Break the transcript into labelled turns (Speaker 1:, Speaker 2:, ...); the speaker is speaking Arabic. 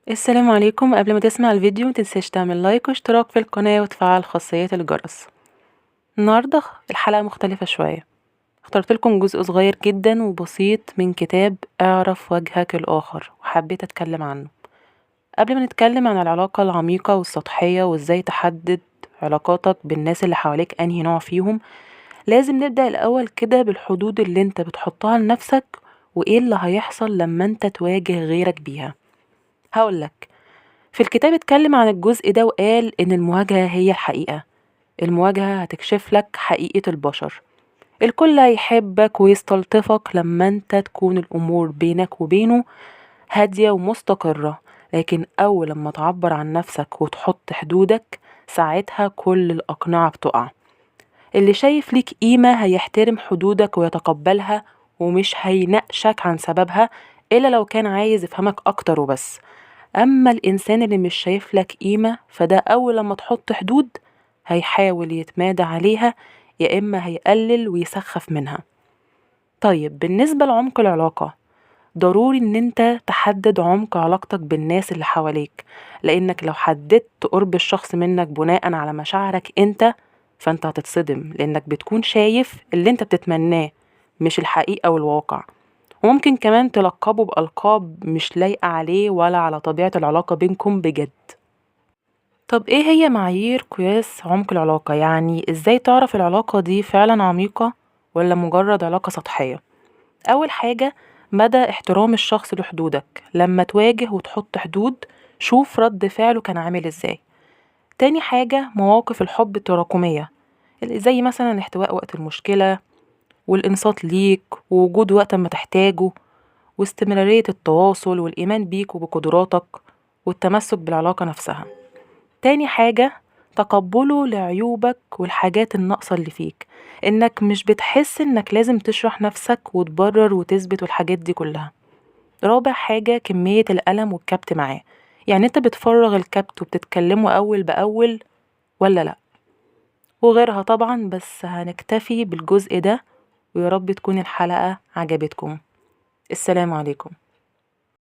Speaker 1: السلام عليكم. قبل ما تسمع الفيديو متنساش تعمل لايك واشتراك في القناة وتفعل خاصية الجرس. النهاردة الحلقة مختلفة شوية. اخترت لكم جزء صغير جدا وبسيط من كتاب اعرف وجهك الآخر وحبيت اتكلم عنه. قبل ما نتكلم عن العلاقة العميقة والسطحية وازاي تحدد علاقاتك بالناس اللي حواليك انهي نوع فيهم، لازم نبدأ الأول كده بالحدود اللي انت بتحطها لنفسك وايه اللي هيحصل لما انت تواجه غيرك بيها. هقولك، في الكتاب اتكلم عن الجزء ده وقال إن المواجهة هي الحقيقة. المواجهة هتكشف لك حقيقة البشر. الكل هيحبك ويستلطفك لما انت تكون الأمور بينك وبينه هادية ومستقرة، لكن أول لما تعبر عن نفسك وتحط حدودك ساعتها كل الأقنعة بتقع. اللي شايف ليك قيمة هيحترم حدودك ويتقبلها ومش هيناقشك عن سببها إلا لو كان عايز يفهمك أكتر وبس. أما الإنسان اللي مش شايف لك قيمة فده أول لما تحط حدود هيحاول يتمادى عليها، يا إما هيقلل ويسخف منها. طيب بالنسبة لعمق العلاقة، ضروري إن انت تحدد عمق علاقتك بالناس اللي حواليك، لأنك لو حددت قرب الشخص منك بناء على مشاعرك انت فانت هتتصدم، لأنك بتكون شايف اللي انت بتتمناه مش الحقيقة والواقع. وممكن كمان تلقبه بألقاب مش لايقة عليه ولا على طبيعة العلاقة بينكم بجد. طب ايه هي معايير قياس عمق العلاقة؟ يعني ازاي تعرف العلاقة دي فعلا عميقة ولا مجرد علاقة سطحية؟ أول حاجة، مدى احترام الشخص لحدودك. لما تواجه وتحط حدود شوف رد فعله كان عامل ازاي. تاني حاجة، مواقف الحب التراكمية، اللي زي مثلا الاحتواء وقت المشكلة والإنصات ليك ووجود وقت ما تحتاجه واستمرارية التواصل والإيمان بيك وبقدراتك والتمسك بالعلاقة نفسها. تاني حاجة، تقبله لعيوبك والحاجات الناقصة اللي فيك، إنك مش بتحس إنك لازم تشرح نفسك وتبرر وتثبت والحاجات دي كلها. رابع حاجة، كمية الألم والكبت معاه، يعني انت بتفرغ الكبت وبتتكلمه أول بأول ولا لأ. وغيرها طبعا، بس هنكتفي بالجزء ده. ويا رب تكون الحلقة عجبتكم. السلام عليكم.